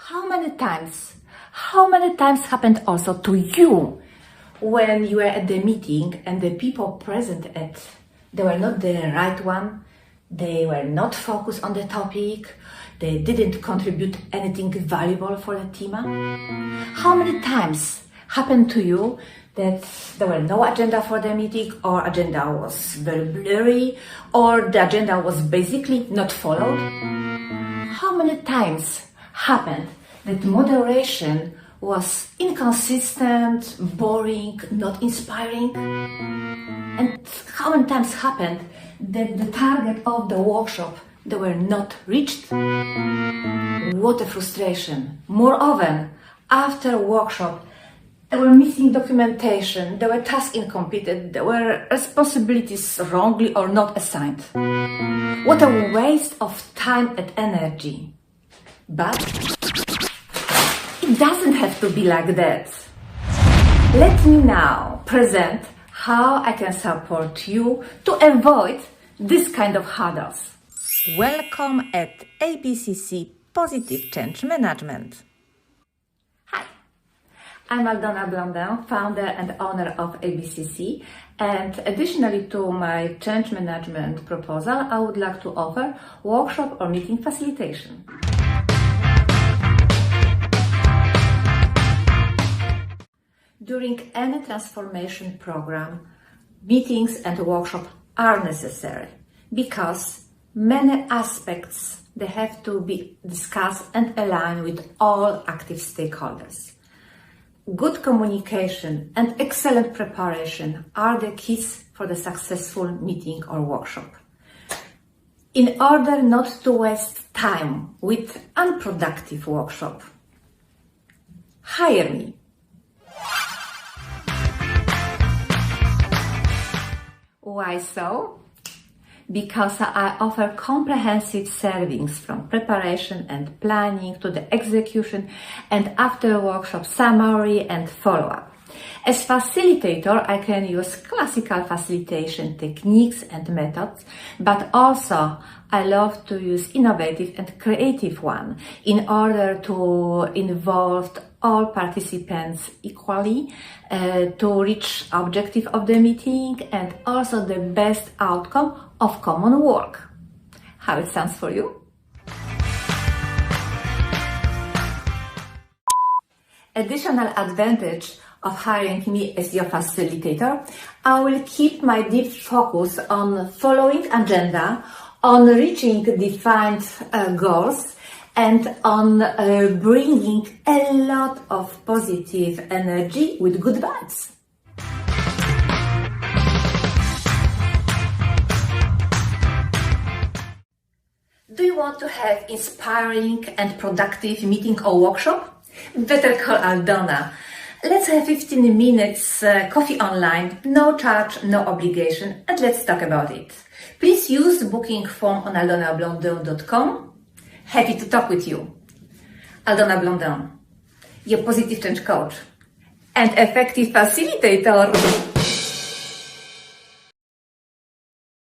How many times happened also to you when you were at the meeting and the people present they were not the right one, they were not focused on the topic, they didn't contribute anything valuable for the team? How many times happened to you that there were no agenda for the meeting, or agenda was very blurry, or the agenda was basically not followed? How many times happened that moderation was inconsistent, boring, not inspiring? And how many times happened that the target of the workshop they were not reached? What a frustration. More often, after a workshop, there were missing documentation, there were tasks incompleted, there were responsibilities wrongly or not assigned. What a waste of time and energy. But it doesn't have to be like that. Let me now present how I can support you to avoid this kind of hurdles. Welcome at ABCC Positive Change Management. Hi, I'm Aldona Blondin, founder and owner of ABCC, and additionally to my change management proposal, I would like to offer workshop or meeting facilitation. During any transformation program, meetings and workshops are necessary because many aspects they have to be discussed and aligned with all active stakeholders. Good communication and excellent preparation are the keys for the successful meeting or workshop. In order not to waste time with unproductive workshop, hire me. Why so? Because I offer comprehensive services from preparation and planning to the execution and after workshop summary and follow-up. As facilitator, I can use classical facilitation techniques and methods, but also I love to use innovative and creative one in order to involve all participants equally to reach objective of the meeting and also the best outcome of common work. How it sounds for you? Additional advantage of hiring me as your facilitator, I will keep my deep focus on following agenda, on reaching defined goals, and on bringing a lot of positive energy with good vibes. Do you want to have inspiring and productive meeting or workshop? Better call Aldona. Let's have 15 minutes coffee online, no charge, no obligation, and let's talk about it. Please use the booking form on aldonablondin.com. Happy to talk with you. Aldona Blondin, your positive change coach and effective facilitator.